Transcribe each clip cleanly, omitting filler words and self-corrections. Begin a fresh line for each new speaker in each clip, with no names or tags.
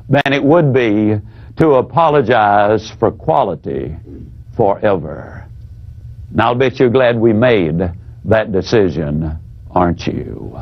than it would be to apologize for quality forever. Now, I'll bet you're glad we made that decision, aren't you?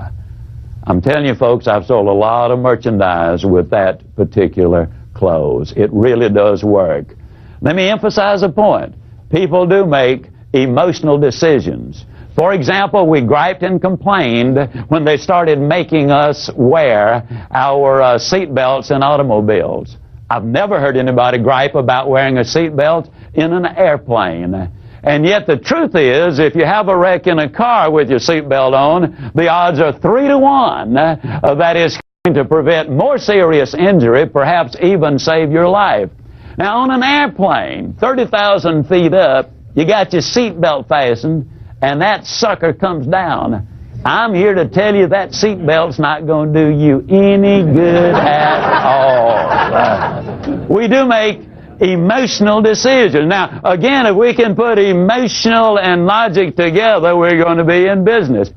I'm telling you, folks, I've sold a lot of merchandise with that particular close. It really does work. Let me emphasize a point. People do make emotional decisions. For example, we griped and complained when they started making us wear our seat belts in automobiles. I've never heard anybody gripe about wearing a seat belt in an airplane. And yet the truth is, if you have a wreck in a car with your seatbelt on, the odds are 3 to 1 that is going to prevent more serious injury, perhaps even save your life. Now, on an airplane, 30,000 feet up, you got your seatbelt fastened, and that sucker comes down. I'm here to tell you that seatbelt's not going to do you any good at all. We do make emotional decisions. Now, again, if we can put emotional and logic together, we're going to be in business.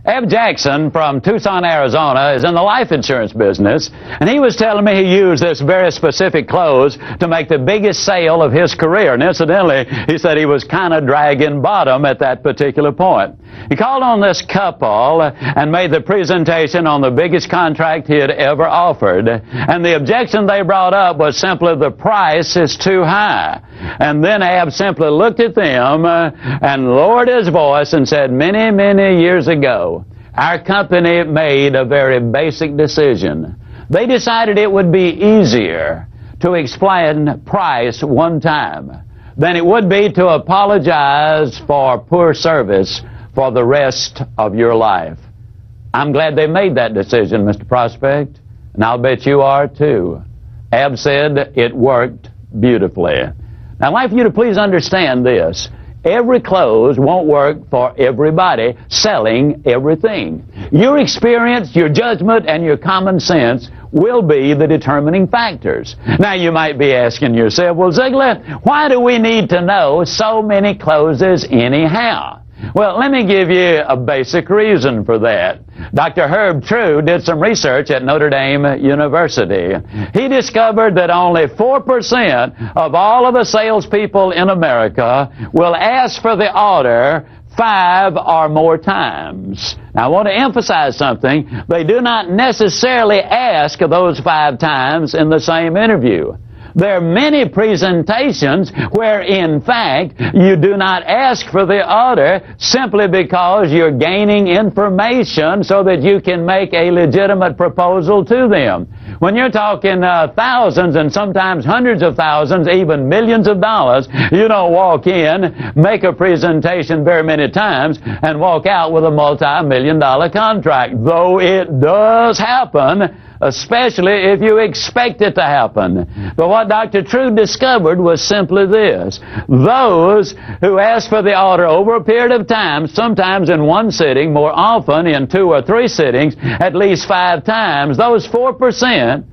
Eb Jackson from Tucson, Arizona, is in the life insurance business, and he was telling me he used this very specific close to make the biggest sale of his career. And incidentally, he said he was kind of dragging bottom at that particular point. He called on this couple and made the presentation on the biggest contract he had ever offered. And the objection they brought up was simply the price is too high. And then Ab simply looked at them and lowered his voice and said, many, many years ago, our company made a very basic decision. They decided it would be easier to explain price one time than it would be to apologize for poor service for the rest of your life. I'm glad they made that decision, Mr. Prospect, and I'll bet you are too. Ab said it worked beautifully. Now, I'd like for you to please understand this. Every close won't work for everybody selling everything. Your experience, your judgment, and your common sense will be the determining factors. Now, you might be asking yourself, well, Ziegler, why do we need to know so many closes anyhow? Well, let me give you a basic reason for that. Dr. Herb True did some research at Notre Dame University. He discovered that only 4% of all of the salespeople in America will ask for the order 5 or more times. Now, I want to emphasize something. They do not necessarily ask those 5 times in the same interview. There are many presentations where, in fact, you do not ask for the order simply because you're gaining information so that you can make a legitimate proposal to them. When you're talking thousands and sometimes hundreds of thousands, even millions of dollars, you don't walk in, make a presentation very many times, and walk out with a multi-million-dollar contract, though it does happen, especially if you expect it to happen. But what Dr. True discovered was simply this. Those who ask for the order over a period of time, sometimes in one sitting, more often in 2 or 3 sittings, at least 5 times, those 4%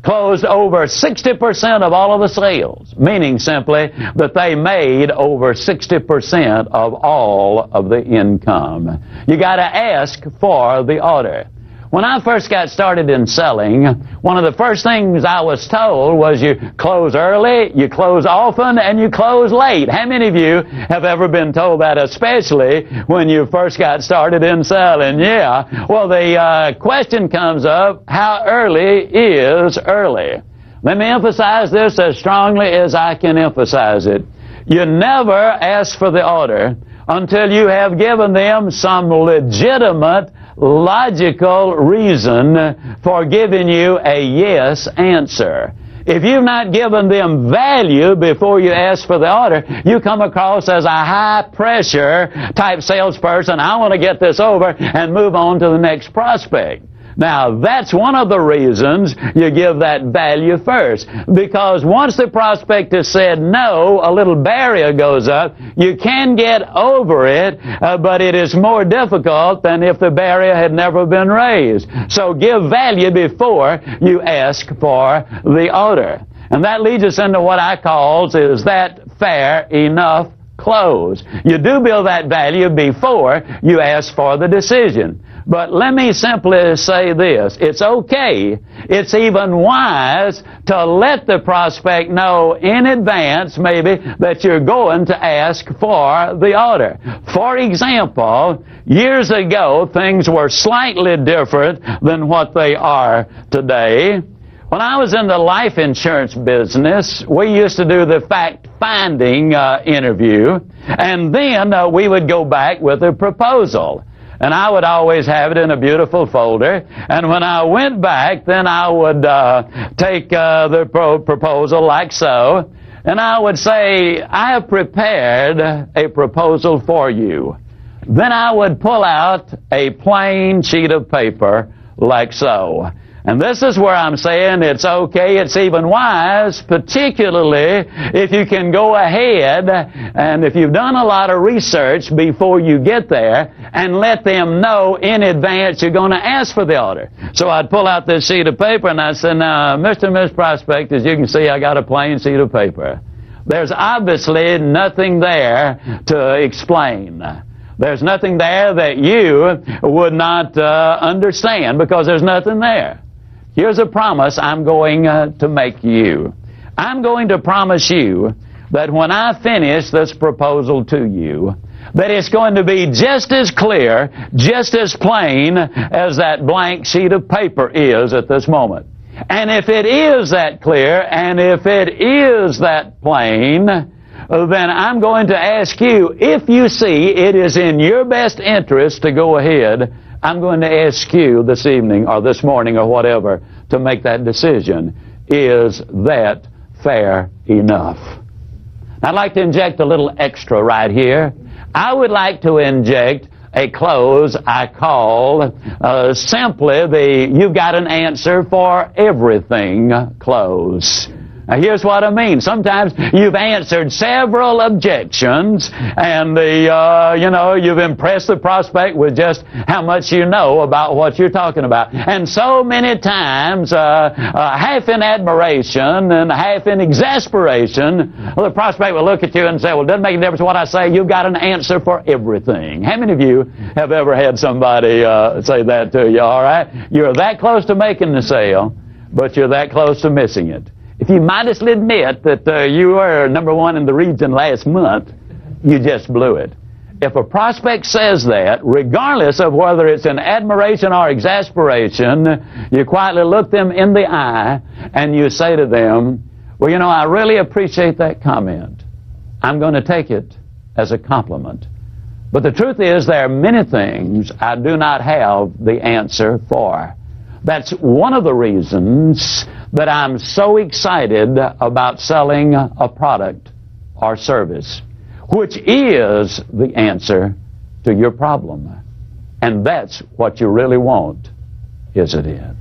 closed over 60% of all of the sales, meaning simply that they made over 60% of all of the income. You got to ask for the order. When I first got started in selling, one of the first things I was told was you close early, you close often, and you close late. How many of you have ever been told that, especially when you first got started in selling? Yeah. Well, the question comes up, how early is early? Let me emphasize this as strongly as I can emphasize it. You never ask for the order until you have given them some legitimate logical reason for giving you a yes answer. If you've not given them value before you ask for the order, you come across as a high-pressure type salesperson. I want to get this over and move on to the next prospect. Now, that's one of the reasons you give that value first. Because once the prospect has said no, a little barrier goes up. You can get over it, but it is more difficult than if the barrier had never been raised. So give value before you ask for the order. And that leads us into what I call, is that fair enough close? You do build that value before you ask for the decision. But let me simply say this. It's okay. It's even wise to let the prospect know in advance, maybe, that you're going to ask for the order. For example, years ago, things were slightly different than what they are today. When I was in the life insurance business, we used to do the fact-finding interview, and then we would go back with a proposal. And I would always have it in a beautiful folder. And when I went back, then I would take the proposal like so, and I would say, I have prepared a proposal for you. Then I would pull out a plain sheet of paper like so. And this is where I'm saying it's okay, it's even wise, particularly if you can go ahead and if you've done a lot of research before you get there and let them know in advance you're going to ask for the order. So I'd pull out this sheet of paper and I'd say, now, Mr. and Ms. Prospect, as you can see, I got a plain sheet of paper. There's obviously nothing there to explain. There's nothing there that you would not understand because there's nothing there. Here's a promise I'm going to make you. I'm going to promise you that when I finish this proposal to you, that it's going to be just as clear, just as plain as that blank sheet of paper is at this moment. And if it is that clear, and if it is that plain, then I'm going to ask you, if you see it is in your best interest to go ahead, I'm going to ask you this evening or this morning or whatever to make that decision. Is that fair enough? I'd like to inject a little extra right here. I would like to inject a clause I call simply the "you've got an answer for everything" clause. Now, here's what I mean. Sometimes you've answered several objections, and you've impressed the prospect with just how much you know about what you're talking about. And so many times, half in admiration and half in exasperation, the prospect will look at you and say, well, it doesn't make a difference what I say. You've got an answer for everything. How many of you have ever had somebody say that to you, all right? You're that close to making the sale, but you're that close to missing it. If you modestly admit that you were number one in the region last month, you just blew it. If a prospect says that, regardless of whether it's in admiration or exasperation, you quietly look them in the eye and you say to them, well, you know, I really appreciate that comment. I'm going to take it as a compliment. But the truth is there are many things I do not have the answer for. That's one of the reasons that I'm so excited about selling a product or service, which is the answer to your problem. And that's what you really want, isn't it?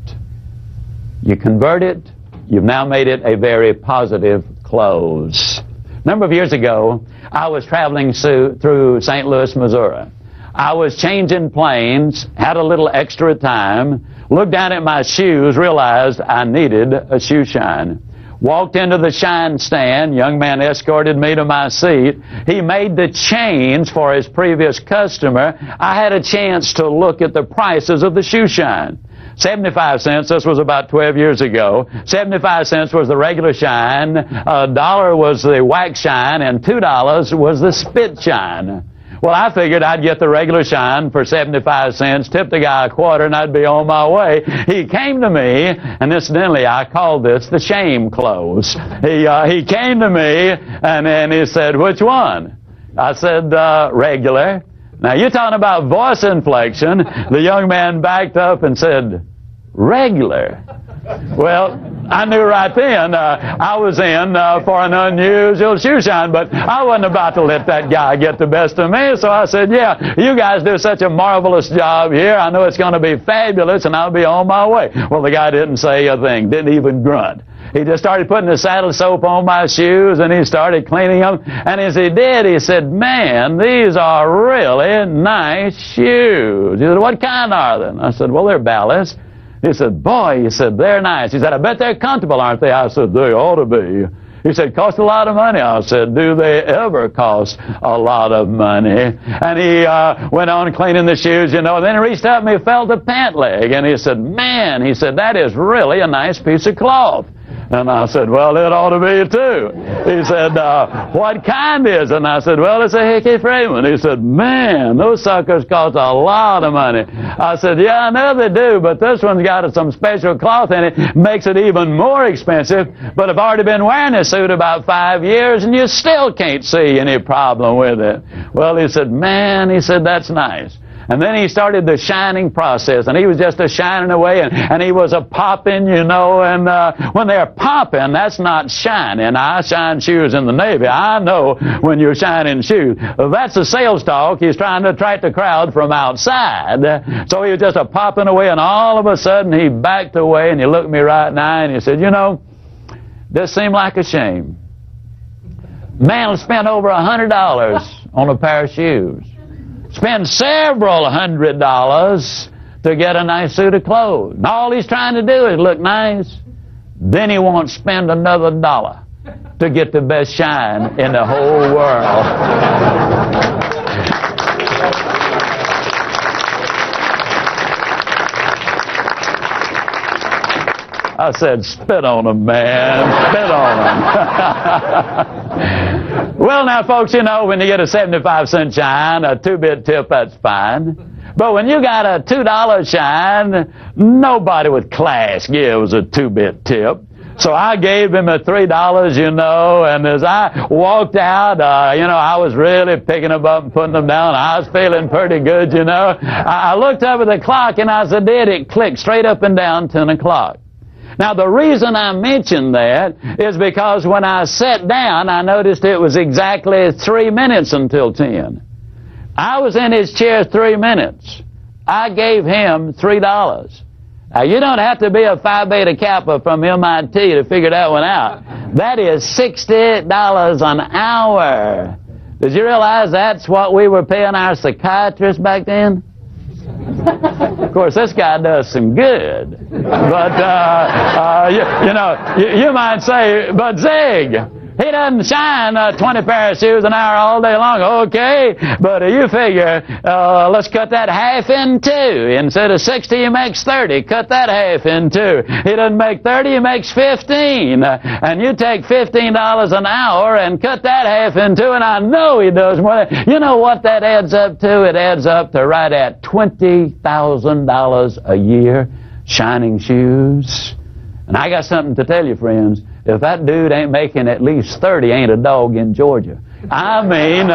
You convert it, you've now made it a very positive close. A number of years ago, I was traveling through St. Louis, Missouri. I was changing planes, had a little extra time, looked down at my shoes, realized I needed a shoe shine. Walked into the shine stand. Young man escorted me to my seat. He made the change for his previous customer. I had a chance to look at the prices of the shoe shine. 75 cents, this was about 12 years ago. 75 cents was the regular shine, $1 was the wax shine, and $2 was the spit shine. Well, I figured I'd get the regular shine for 75 cents, tip the guy a quarter, and I'd be on my way. He came to me, and incidentally, I called this the shame close. He came to me, and then he said, which one? I said, regular. Now, you're talking about voice inflection. The young man backed up and said, regular. Well, I knew right then I was in for an unusual shoe shine, but I wasn't about to let that guy get the best of me, so I said, yeah, you guys do such a marvelous job here. I know it's going to be fabulous, and I'll be on my way. Well, the guy didn't say a thing, didn't even grunt. He just started putting the saddle soap on my shoes, and he started cleaning them. And as he did, he said, man, these are really nice shoes. He said, what kind are they? And I said, well, they're ballast. He said, boy, he said, they're nice. He said, I bet they're comfortable, aren't they? I said, they ought to be. He said, cost a lot of money. I said, do they ever cost a lot of money? And he went on cleaning the shoes, you know. Then he reached up and he felt a pant leg. And he said, man, he said, that is really a nice piece of cloth. And I said, well, it ought to be too. He said, what kind is it? And I said, well, it's a Hickey Freeman. He said, man, those suckers cost a lot of money. I said, yeah, I know they do, but this one's got some special cloth in it, makes it even more expensive. But I've already been wearing this suit about 5 years, and you still can't see any problem with it. Well, he said, man, he said, that's nice. And then he started the shining process, and he was just a shining away, and he was a popping, you know, and when they're popping, that's not shining. I shine shoes in the Navy. I know when you're shining shoes. That's a sales talk. He's trying to attract the crowd from outside. So he was just a popping away, and all of a sudden he backed away, and he looked me right in the eye, and he said, you know, this seemed like a shame. Man spent over $100 on a pair of shoes. Spend several $100s to get a nice suit of clothes. And all he's trying to do is look nice. Then he won't spend another $1 to get the best shine in the whole world. I said, spit on him, man. Spit on him. Well, now, folks, you know, when you get a 75-cent shine, a 2-bit tip, that's fine. But when you got a $2 shine, nobody with class gives a 2-bit tip. So I gave him a $3, you know, and as I walked out, you know, I was really picking them up and putting them down. I was feeling pretty good, you know. I looked up at the clock, and as I did, it clicked straight up and down 10 o'clock. Now, the reason I mentioned that is because when I sat down, I noticed it was exactly 3 minutes until 10. I was in his chair 3 minutes. I gave him $3. Now, you don't have to be a Phi Beta Kappa from MIT to figure that one out. That is $60 an hour. Did you realize that's what we were paying our psychiatrists back then? Of course, this guy does some good. But, you know, you might say, but Zig, he doesn't shine 20 pair of shoes an hour all day long. Okay, but you figure, let's cut that half in two. Instead of 60, he makes 30. Cut that half in two. He doesn't make 30, he makes 15. And you take $15 an hour and cut that half in two, and I know he does more. You know what that adds up to? It adds up to right at $20,000 a year shining shoes. And I got something to tell you, friends. If that dude ain't making at least 30, ain't a dog in Georgia. I mean,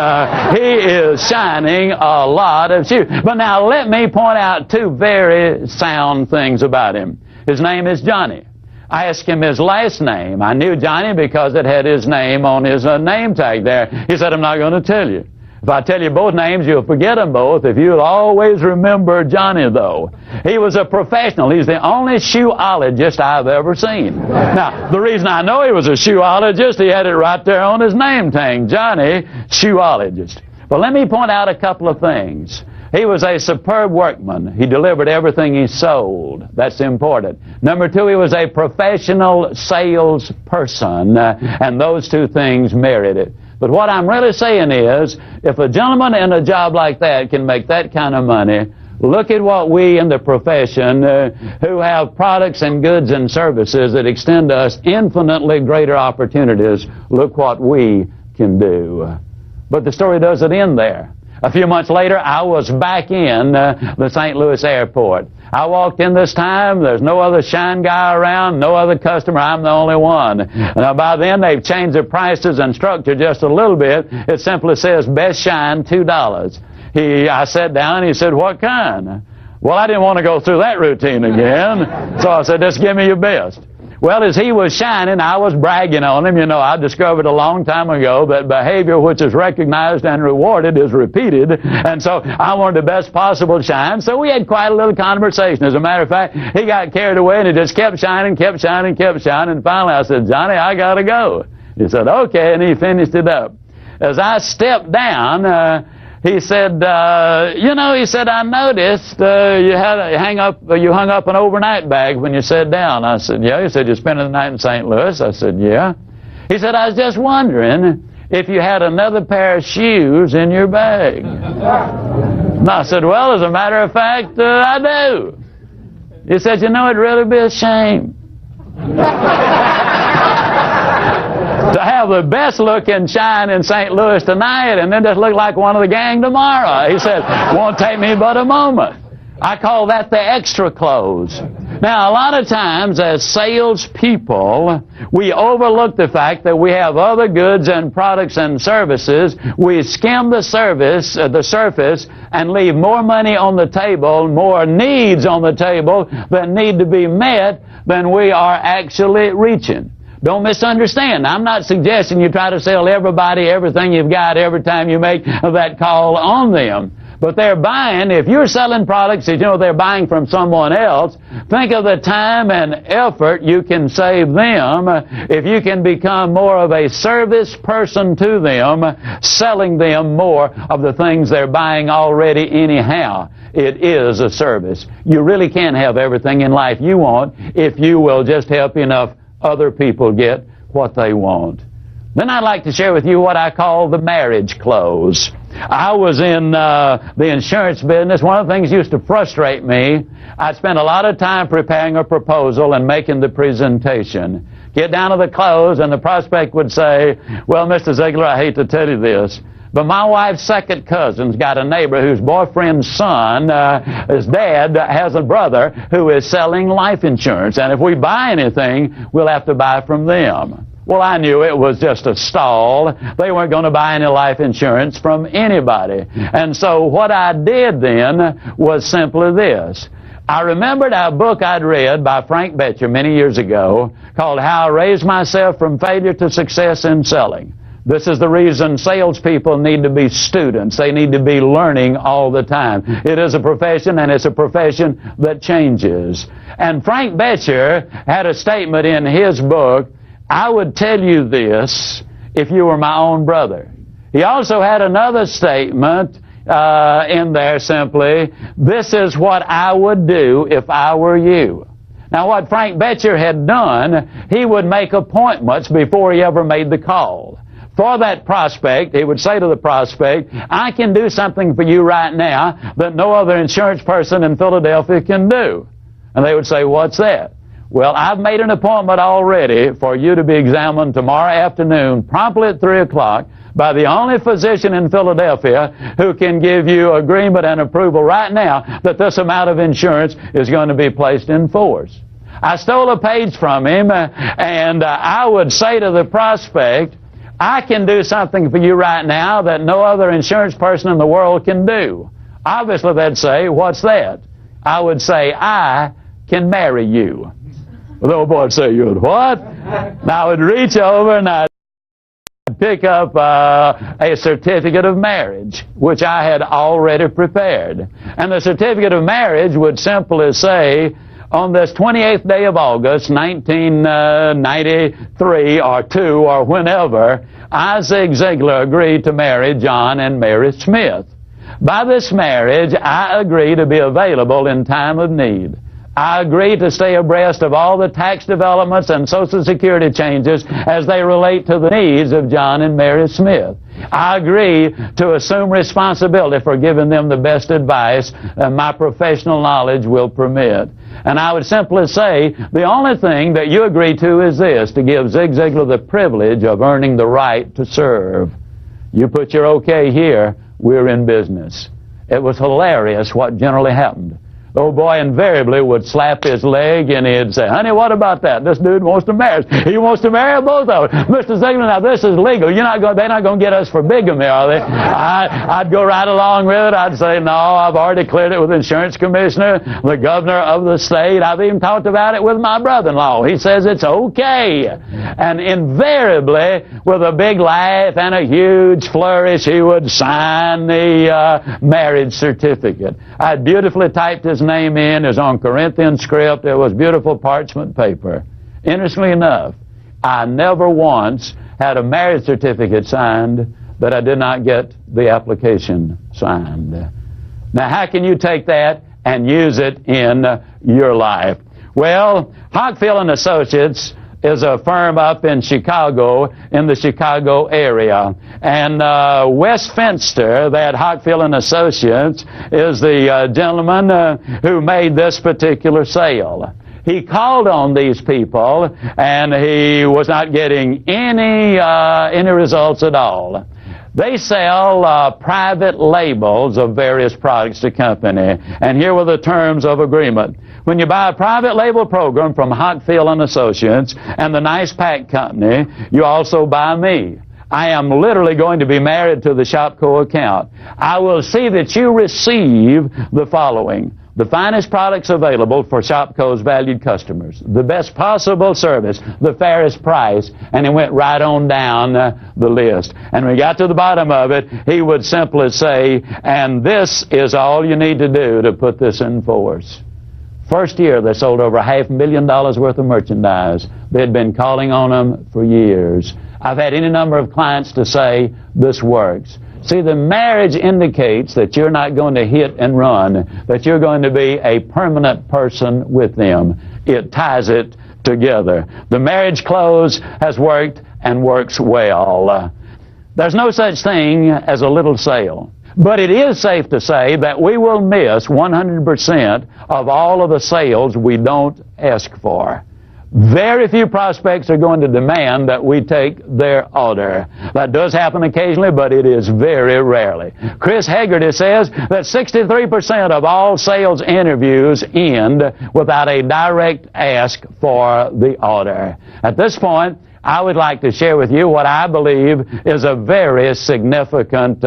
he is shining a lot of shoes. But now let me point out two very sound things about him. His name is Johnny. I asked him his last name. I knew Johnny because it had his name on his name tag there. He said, I'm not going to tell you. If I tell you both names, you'll forget them both. If you'll always remember Johnny, though. He was a professional. He's the only shoeologist I've ever seen. Now, the reason I know he was a shoeologist, he had it right there on his name tag, Johnny, shoeologist. But let me point out a couple of things. He was a superb workman. He delivered everything he sold. That's important. Number two, he was a professional salesperson, and those two things merit it. But what I'm really saying is, if a gentleman in a job like that can make that kind of money, look at what we in the profession who have products and goods and services that extend to us infinitely greater opportunities, look what we can do. But the story doesn't end there. A few months later, I was back in the St. Louis airport. I walked in this time. There's no other shine guy around, no other customer. I'm the only one. Now, by then, they've changed the prices and structure just a little bit. It simply says, best shine, $2. I sat down, and he said, what kind? Well, I didn't want to go through that routine again. So I said, just give me your best. Well, as he was shining, I was bragging on him. You know, I discovered a long time ago that behavior which is recognized and rewarded is repeated. And so I wanted the best possible shine. So we had quite a little conversation. As a matter of fact, he got carried away, and he just kept shining, kept shining, kept shining. And finally I said, Johnny, I got to go. He said, okay, and he finished it up. As I stepped down, he said, you know, he said, I noticed you hung up an overnight bag when you sat down. I said, yeah. He said, you're spending the night in St. Louis? I said, yeah. He said, I was just wondering if you had another pair of shoes in your bag. And I said, well, as a matter of fact, I do. He said, you know, it'd really be a shame to have the best looking shine in St. Louis tonight and then just look like one of the gang tomorrow. He said, won't take me but a moment. I call that the extra clothes. Now, a lot of times as salespeople, we overlook the fact that we have other goods and products and services. We skim the surface, and leave more money on the table, more needs on the table that need to be met than we are actually reaching. Don't misunderstand. I'm not suggesting you try to sell everybody everything you've got every time you make that call on them. But they're buying, if you're selling products that you know they're buying from someone else, think of the time and effort you can save them if you can become more of a service person to them, selling them more of the things they're buying already anyhow. It is a service. You really can have everything in life you want if you will just help enough other people get what they want. Then I'd like to share with you what I call the marriage close. I was in the insurance business. One of the things used to frustrate me, I'd spend a lot of time preparing a proposal and making the presentation. Get down to the close, and the prospect would say, well, Mr. Ziegler, I hate to tell you this, but my wife's second cousin's got a neighbor whose boyfriend's son, his dad, has a brother who is selling life insurance, and if we buy anything, we'll have to buy from them. Well, I knew it was just a stall. They weren't going to buy any life insurance from anybody. And so what I did then was simply this. I remembered a book I'd read by Frank Bettcher many years ago called How I Raised Myself from Failure to Success in Selling. This is the reason salespeople need to be students. They need to be learning all the time. It is a profession, and it's a profession that changes. And Frank Bettcher had a statement in his book, I would tell you this if you were my own brother. He also had another statement in there simply, this is what I would do if I were you. Now what Frank Bettcher had done, he would make appointments before he ever made the call. For that prospect, he would say to the prospect, I can do something for you right now that no other insurance person in Philadelphia can do. And they would say, what's that? Well, I've made an appointment already for you to be examined tomorrow afternoon, promptly at 3 o'clock, by the only physician in Philadelphia who can give you agreement and approval right now that this amount of insurance is going to be placed in force. I stole a page from him, and I would say to the prospect, I can do something for you right now that no other insurance person in the world can do. Obviously, they'd say, what's that? I would say, I can marry you. Well, the old boy would say, you would what? Now I would reach over and I'd pick up a certificate of marriage, which I had already prepared. And the certificate of marriage would simply say, on this 28th day of August, 1993 or 2 or whenever, I, Zig Ziglar, agreed to marry John and Mary Smith. By this marriage, I agree to be available in time of need. I agree to stay abreast of all the tax developments and Social Security changes as they relate to the needs of John and Mary Smith. I agree to assume responsibility for giving them the best advice my professional knowledge will permit. And I would simply say, the only thing that you agree to is this, to give Zig Ziglar the privilege of earning the right to serve. You put your okay here, we're in business. It was hilarious what generally happened. The old boy invariably would slap his leg and he'd say, honey, what about that? This dude wants to marry us. He wants to marry both of us. Mr. Ziegler, now this is legal. They're not going to get us for bigamy, are they? I'd go right along with it. I'd say, no, I've already cleared it with the insurance commissioner, the governor of the state. I've even talked about it with my brother-in-law. He says it's okay. And invariably, with a big laugh and a huge flourish, he would sign the marriage certificate. I'd beautifully typed his name in. It was on Corinthian script. It was beautiful parchment paper. Interestingly enough, I never once had a marriage certificate signed that I did not get the application signed. Now, how can you take that and use it in your life? Well, Hockfield and Associates is a firm up in Chicago, in the Chicago area. And Wes Fenster, that Hockfield and Associates, is the gentleman who made this particular sale. He called on these people, and he was not getting any results at all. They sell private labels of various products to company, and here were the terms of agreement. When you buy a private label program from Hockfield and Associates and the Nice Pack Company, you also buy me. I am literally going to be married to the Shopco account. I will see that you receive the following: the finest products available for Shopco's valued customers, the best possible service, the fairest price, and it went right on down the list. And when we got to the bottom of it, he would simply say, and this is all you need to do to put this in force. First year, they sold over $500,000 worth of merchandise. They'd been calling on them for years. I've had any number of clients to say, this works. See, the marriage indicates that you're not going to hit and run, that you're going to be a permanent person with them. It ties it together. The marriage close has worked and works well. There's no such thing as a little sale. But it is safe to say that we will miss 100% of all of the sales we don't ask for. Very few prospects are going to demand that we take their order. That does happen occasionally, but it is very rarely. Chris Hegarty says that 63% of all sales interviews end without a direct ask for the order. At this point, I would like to share with you what I believe is a very significant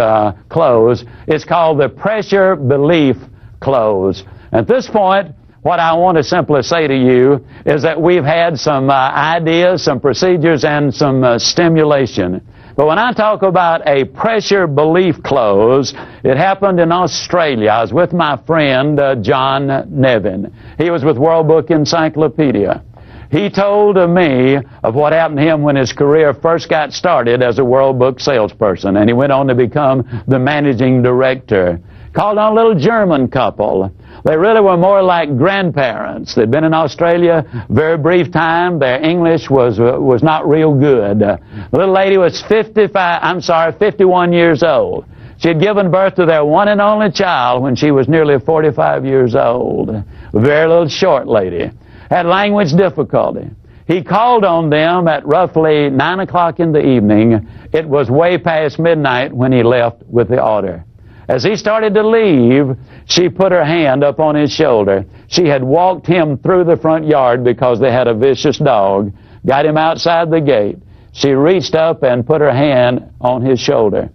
close. It's called the pressure belief close. At this point, what I want to simply say to you is that we've had some ideas, some procedures, and some stimulation. But when I talk about a pressure belief close, it happened in Australia. I was with my friend John Nevin. He was with World Book Encyclopedia. He told me of what happened to him when his career first got started as a World Book salesperson, and he went on to become the managing director. Called on a little German couple. They really were more like grandparents. They'd been in Australia a very brief time. Their English was not real good. The little lady was 51 years old. She had given birth to their one and only child when she was nearly 45 years old. A very little short lady. Had language difficulty. He called on them at roughly 9 o'clock in the evening. It was way past midnight when he left with the order. As he started to leave, she put her hand up on his shoulder. She had walked him through the front yard because they had a vicious dog, got him outside the gate. She reached up and put her hand on his shoulder.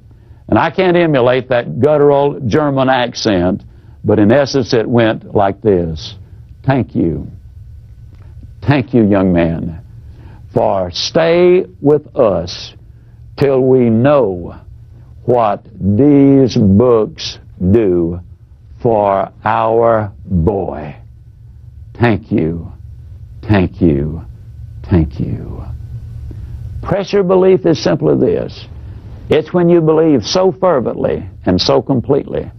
And I can't emulate that guttural German accent, but in essence it went like this: thank you. Thank you, young man, for stay with us till we know what these books do for our boy. Thank you, thank you, thank you. Pressure belief is simply this. It's when you believe so fervently and so completely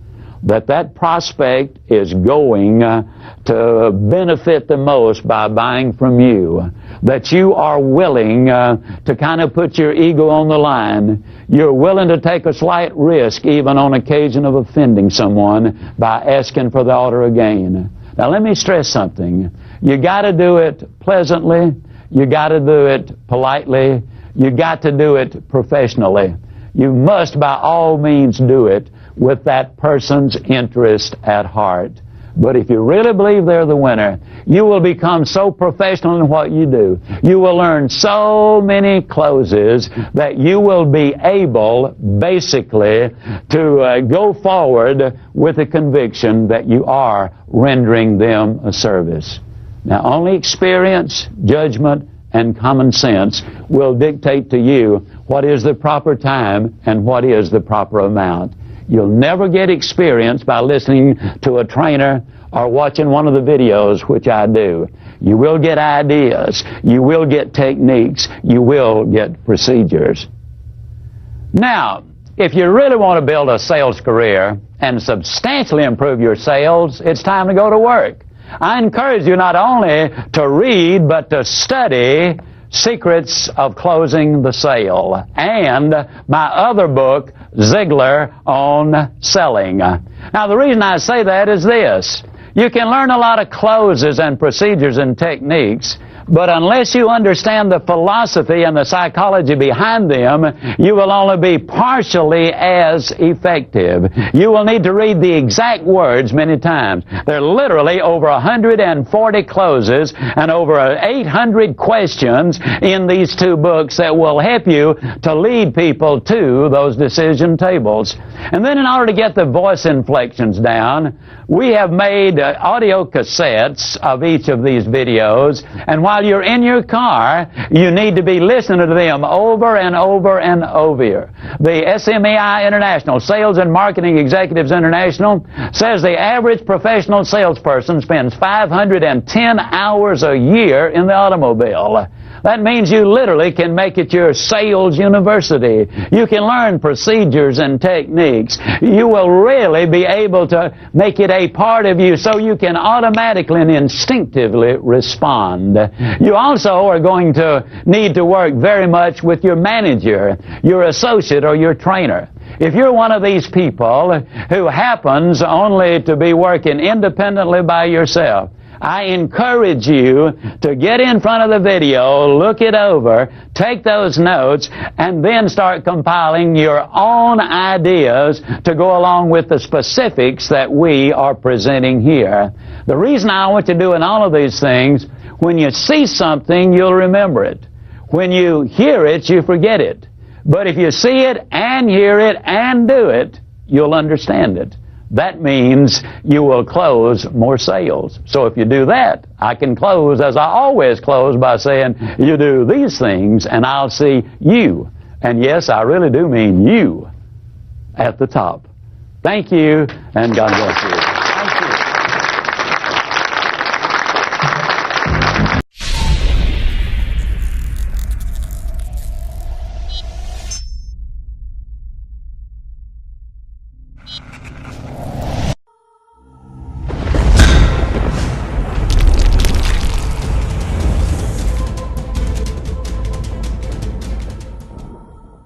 that that prospect is going to benefit the most by buying from you, that you are willing to kind of put your ego on the line. You're willing to take a slight risk even on occasion of offending someone by asking for the order again. Now let me stress something. You got to do it pleasantly. You got to do it politely. You got to do it professionally. You must by all means do it with that person's interest at heart. But if you really believe they're the winner, you will become so professional in what you do. You will learn so many closes that you will be able, basically, to go forward with the conviction that you are rendering them a service. Now, only experience, judgment, and common sense will dictate to you what is the proper time and what is the proper amount. You'll never get experience by listening to a trainer or watching one of the videos, which I do. You will get ideas. You will get techniques. You will get procedures. Now, if you really want to build a sales career and substantially improve your sales, it's time to go to work. I encourage you not only to read, but to study Secrets of Closing the Sale, and my other book, Ziegler on Selling. Now, the reason I say that is this. You can learn a lot of closes and procedures and techniques, but unless you understand the philosophy and the psychology behind them, you will only be partially as effective. You will need to read the exact words many times. There are literally over 140 closes and over 800 questions in these two books that will help you to lead people to those decision tables. And then in order to get the voice inflections down, we have made audio cassettes of each of these videos, and while you're in your car, you need to be listening to them over and over and over. The SMEI International, Sales and Marketing Executives International, says the average professional salesperson spends 510 hours a year in the automobile. That means you literally can make it your sales university. You can learn procedures and techniques. You will really be able to make it a part of you so you can automatically and instinctively respond. You also are going to need to work very much with your manager, your associate, or your trainer. If you're one of these people who happens only to be working independently by yourself, I encourage you to get in front of the video, look it over, take those notes, and then start compiling your own ideas to go along with the specifics that we are presenting here. The reason I want you doing all of these things, when you see something, you'll remember it. When you hear it, you forget it. But if you see it and hear it and do it, you'll understand it. That means you will close more sales. So if you do that, I can close as I always close by saying, you do these things and I'll see you. And yes, I really do mean you at the top. Thank you, and God bless you.